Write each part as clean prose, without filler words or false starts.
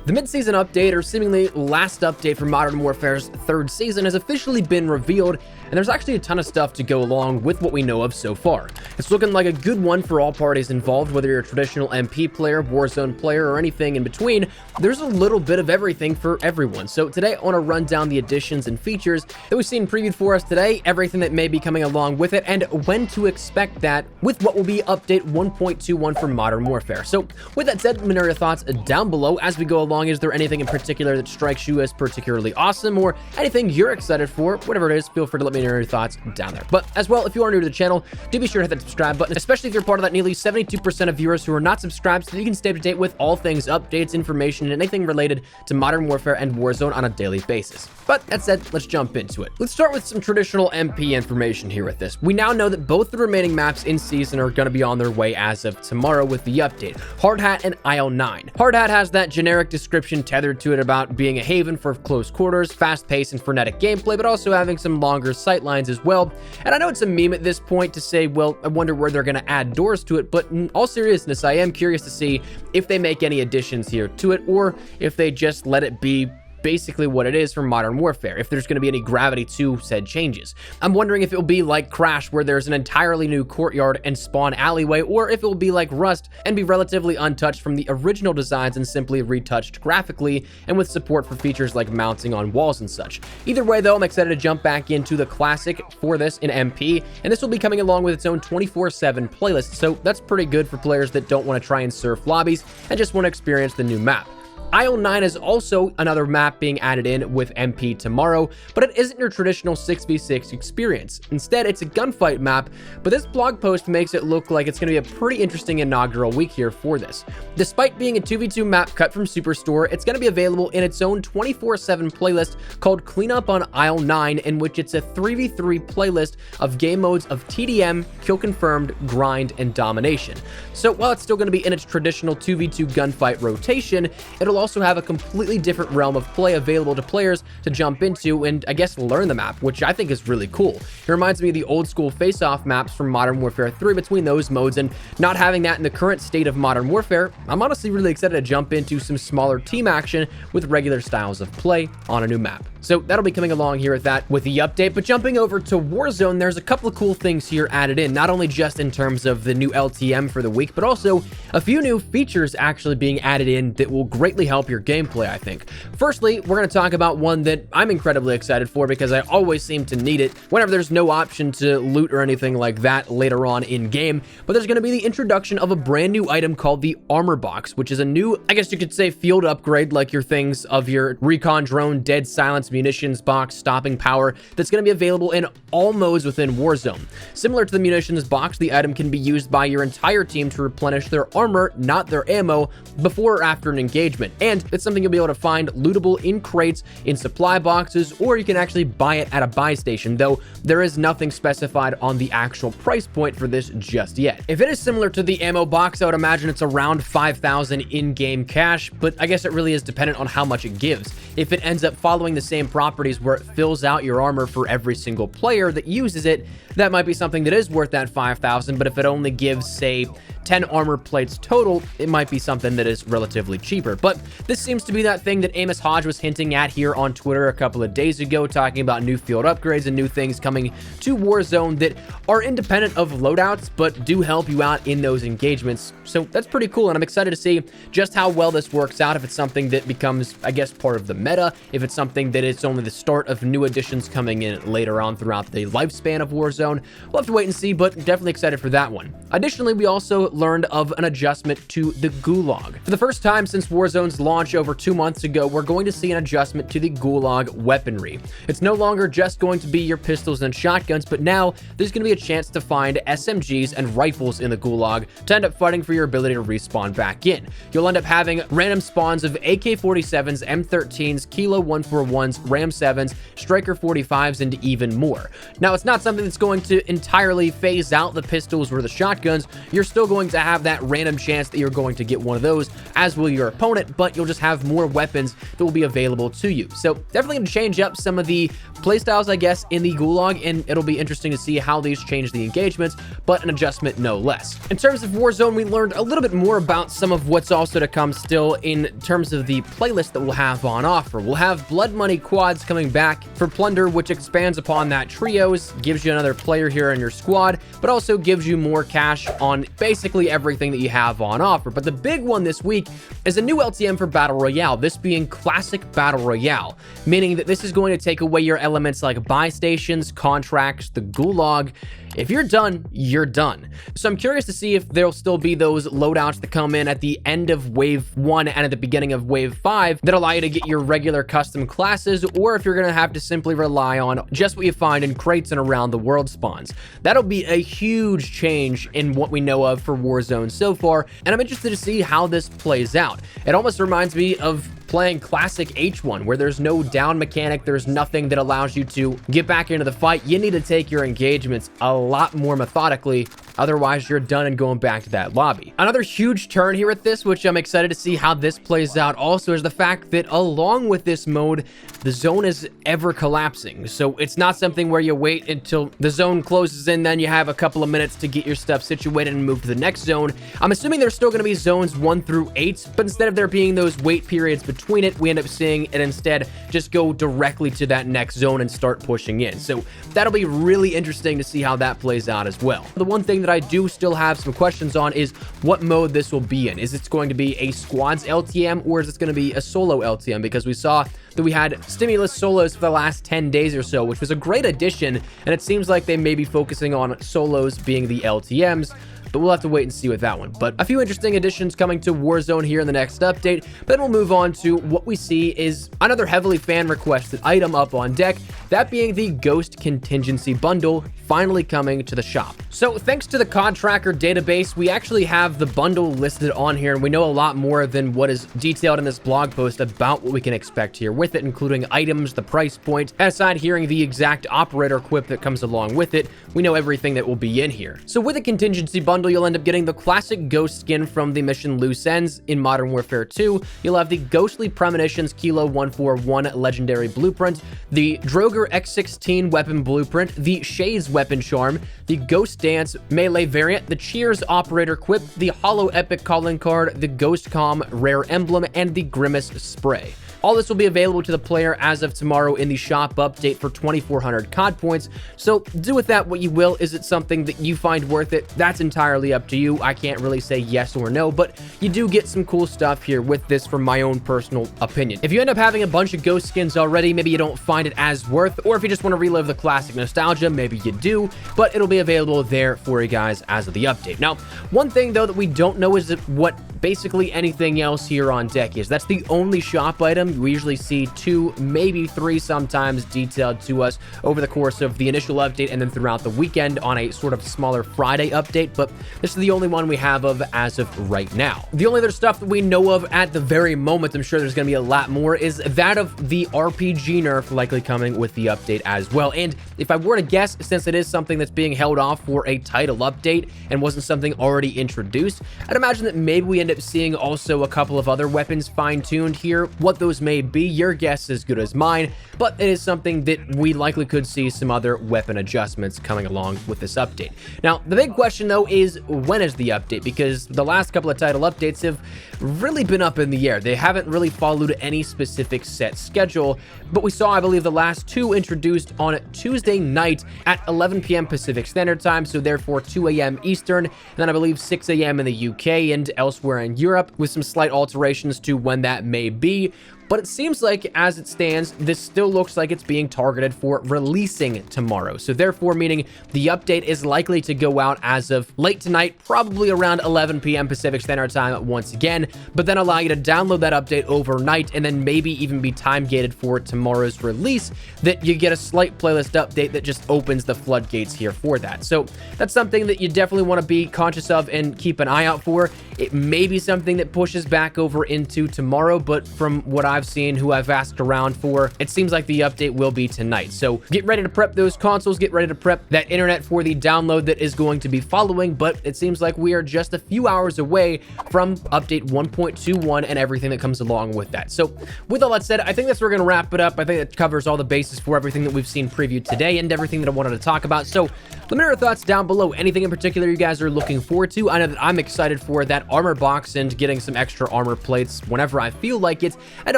The mid-season update, or seemingly last update for Modern Warfare's third season, has officially been revealed, and there's actually a ton of stuff to go along with what we know of so far. It's looking like a good one for all parties involved, whether you're a traditional MP player, Warzone player, or anything in between. There's a little bit of everything for everyone. So today I want to run down the additions and features that we've seen previewed for us today, everything that may be coming along with it, and when to expect that with what will be update 1.21 for Modern Warfare. So with that said, let me know your thoughts down below as we go along. Is there anything in particular that strikes you as particularly awesome, or anything you're excited for? Whatever it is, feel free to let me know your thoughts down there. But as well, if you are new to the channel, do be sure to hit that subscribe button, especially if you're part of that nearly 72% of viewers who are not subscribed, so that you can stay up to date with all things updates, information, and anything related to Modern Warfare and Warzone on a daily basis. But that said, let's jump into it. Let's start with some traditional MP information here with this. We now know that both the remaining maps in season are going to be on their way as of tomorrow with the update. Hard Hat and Isle 9. Hard Hat has that generic description tethered to it about being a haven for close quarters, fast-paced and frenetic gameplay, but also having some longer sightlines as well. And I know it's a meme at this point to say, well, I wonder where they're going to add doors to it, but in all seriousness, I am curious to see if they make any additions here to it, or if they just let it be basically what it is for Modern Warfare, if there's going to be any gravity to said changes. I'm wondering if it will be like Crash, where there's an entirely new courtyard and spawn alleyway, or if it will be like Rust and be relatively untouched from the original designs and simply retouched graphically and with support for features like mounting on walls and such. Either way though, I'm excited to jump back into the classic for this in MP, and this will be coming along with its own 24/7 playlist, so that's pretty good for players that don't want to try and surf lobbies and just want to experience the new map. Isle 9 is also another map being added in with MP tomorrow, but it isn't your traditional 6v6 experience. Instead, it's a gunfight map, but this blog post makes it look like it's going to be a pretty interesting inaugural week here for this. Despite being a 2v2 map cut from Superstore, it's going to be available in its own 24/7 playlist called Cleanup on Isle 9, in which it's a 3v3 playlist of game modes of TDM, Kill Confirmed, Grind, and Domination. So while it's still going to be in its traditional 2v2 gunfight rotation, it'll also have a completely different realm of play available to players to jump into and I guess learn the map, which I think is really cool. It reminds me of the old school face-off maps from Modern Warfare 3 between those modes, and not having that in the current state of Modern Warfare, I'm honestly really excited to jump into some smaller team action with regular styles of play on a new map. So that'll be coming along here with that with the update. But jumping over to Warzone, there's a couple of cool things here added in, not only just in terms of the new LTM for the week, but also a few new features actually being added in that will greatly help your gameplay, I think. Firstly, we're going to talk about one that I'm incredibly excited for because I always seem to need it whenever there's no option to loot or anything like that later on in game. But there's going to be the introduction of a brand new item called the Armor Box, which is a new, I guess you could say, field upgrade, like your things of your recon drone, dead silence, munitions box, stopping power, that's going to be available in all modes within Warzone. Similar to the munitions box, the item can be used by your entire team to replenish their armor, not their ammo, before or after an engagement. And it's something you'll be able to find lootable in crates, in supply boxes, or you can actually buy it at a buy station, though there is nothing specified on the actual price point for this just yet. If it is similar to the ammo box, I would imagine it's around 5,000 in-game cash, but I guess it really is dependent on how much it gives. If it ends up following the same properties where it fills out your armor for every single player that uses it, that might be something that is worth that 5,000, but if it only gives, say, 10 armor plates total, it might be something that is relatively cheaper. But this seems to be that thing that Amos Hodge was hinting at here on Twitter a couple of days ago, talking about new field upgrades and new things coming to Warzone that are independent of loadouts, but do help you out in those engagements. So that's pretty cool, and I'm excited to see just how well this works out, if it's something that becomes, I guess, part of the meta, if it's something that it's only the start of new additions coming in later on throughout the lifespan of Warzone. We'll have to wait and see, but definitely excited for that one. Additionally, we also learned of an adjustment to the Gulag. For the first time since Warzone's launch over 2 months ago, we're going to see an adjustment to the Gulag weaponry. It's no longer just going to be your pistols and shotguns, but now there's going to be a chance to find SMGs and rifles in the Gulag to end up fighting for your ability to respawn back in. You'll end up having random spawns of AK-47s, M13s, Kilo 141s, Ram 7s, Striker 45s, and even more. Now, it's not something that's going to entirely phase out the pistols or the shotguns. You're still going going to have that random chance that you're going to get one of those, as will your opponent, but you'll just have more weapons that will be available to you. So definitely going to change up some of the playstyles, I guess, in the Gulag, and it'll be interesting to see how these change the engagements, but an adjustment no less. In terms of Warzone, we learned a little bit more about some of what's also to come still in terms of the playlist that we'll have on offer. We'll have Blood Money quads coming back for Plunder, which expands upon that trios, gives you another player here in your squad, but also gives you more cash on basically everything that you have on offer. But the big one this week is a new LTM for Battle Royale, this being Classic Battle Royale, meaning that this is going to take away your elements like buy stations, contracts, the Gulag. If you're done, you're done. So I'm curious to see if there'll still be those loadouts that come in at the end of Wave 1 and at the beginning of Wave 5 that allow you to get your regular custom classes, or if you're going to have to simply rely on just what you find in crates and around the world spawns. That'll be a huge change in what we know of for Warzone so far, and I'm interested to see how this plays out. It almost reminds me of playing classic H1, where there's no down mechanic, there's nothing that allows you to get back into the fight. You need to take your engagements a lot more methodically, otherwise you're done and going back to that lobby. Another huge turn here with this, which I'm excited to see how this plays out also, is the fact that along with this mode, the zone is ever collapsing. So it's not something where you wait until the zone closes in, then you have a couple of minutes to get your stuff situated and move to the next zone. I'm assuming there's still going to be zones 1 through 8, but instead of there being those wait periods between it, we end up seeing it instead just go directly to that next zone and start pushing in. So that'll be really interesting to see how that plays out as well. The one thing that I do still have some questions on is what mode this will be in. Is it going to be a squads LTM, or is it going to be a solo LTM? Because we saw that we had stimulus solos for the last 10 days or so, which was a great addition, and it seems like they may be focusing on solos being the LTMs, but we'll have to wait and see with that one. But a few interesting additions coming to Warzone here in the next update. But then we'll move on to what we see is another heavily fan requested item up on deck, that being the Ghost Contingency Bundle, finally coming to the shop. So thanks to the Contractor database, we actually have the bundle listed on here, and we know a lot more than what is detailed in this blog post about what we can expect here with it, including items, the price point, and aside hearing the exact operator equip that comes along with it, we know everything that will be in here. So with a Contingency Bundle, you'll end up getting the classic Ghost skin from the mission Loose Ends in Modern Warfare 2. You'll have the Ghostly Premonitions Kilo 141 Legendary Blueprint, the Droger X16 Weapon Blueprint, the Shades Weapon Charm, the Ghost Dance Melee variant, the Cheers Operator Quip, the Hollow Epic Calling Card, the Ghost Com Rare Emblem, and the Grimace Spray. All this will be available to the player as of tomorrow in the shop update for 2,400 COD points. So do with that what you will. Is it something that you find worth it? That's entirely up to you. I can't really say yes or no, but you do get some cool stuff here with this from my own personal opinion. If you end up having a bunch of Ghost skins already, maybe you don't find it as worth, or if you just want to relive the classic nostalgia, maybe you do, but it'll be available there for you guys as of the update. Now, one thing though that we don't know is what basically anything else here on deck is. That's the only shop item. We usually see 2, maybe 3 sometimes detailed to us over the course of the initial update and then throughout the weekend on a sort of smaller Friday update, but this is the only one we have of as of right now. The only other stuff that we know of at the very moment, I'm sure there's going to be a lot more, is that of the RPG nerf likely coming with the update as well. And if I were to guess, since it is something that's being held off for a title update and wasn't something already introduced, I'd imagine that maybe we end up seeing also a couple of other weapons fine-tuned here. What those may be, your guess is as good as mine, but it is something that we likely could see some other weapon adjustments coming along with this update. Now, the big question though is, when is the update? Because the last couple of title updates have really been up in the air. They haven't really followed any specific set schedule, but we saw, I believe, the last 2 introduced on Tuesday night at 11 p.m. Pacific Standard Time, so therefore 2 a.m. Eastern, and then I believe 6 a.m. in the UK and elsewhere in Europe, with some slight alterations to when that may be. But it seems like, as it stands, this still looks like it's being targeted for releasing tomorrow. So therefore, meaning the update is likely to go out as of late tonight, probably around 11 p.m. Pacific Standard Time once again, but then allow you to download that update overnight and then maybe even be time gated for tomorrow's release, that you get a slight playlist update that just opens the floodgates here for that. So that's something that you definitely want to be conscious of and keep an eye out for. It may be something that pushes back over into tomorrow, but from what I've seen, who I've asked around for, it seems like the update will be tonight. So get ready to prep those consoles, get ready to prep that internet for the download that is going to be following, but it seems like we are just a few hours away from update 1.21 and everything that comes along with that. So with all that said, I think that's where we're going to wrap it up. I think it covers all the bases for everything that we've seen previewed today and everything that I wanted to talk about. So let me know your thoughts down below. Anything in particular you guys are looking forward to? I know that I'm excited for that armor box and getting some extra armor plates whenever I feel like it. And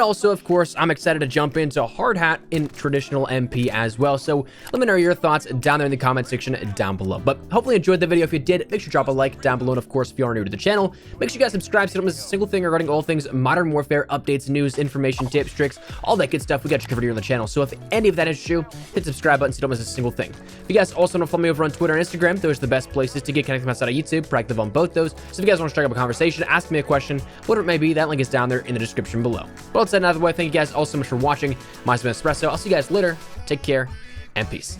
also, of course, I'm excited to jump into hard hat in traditional MP as well. So let me know your thoughts down there in the comment section down below. But hopefully you enjoyed the video. If you did, make sure to drop a like down below. And of course, if you are new to the channel, make sure you guys subscribe so you don't miss a single thing regarding all things Modern Warfare, updates, news, information, tips, tricks, all that good stuff. We got you covered here on the channel. So if any of that is true, hit the subscribe button so you don't miss a single thing. If you guys also want to follow me over on Twitter and Instagram, those are the best places to get connected outside of YouTube. Proactive on both those. So if you guys want to strike up a conversation, ask me a question, whatever it may be, that link is down there in the description below. Well, said another way, thank you guys all so much for watching. My name is Espresso. I'll see you guys later. Take care and peace.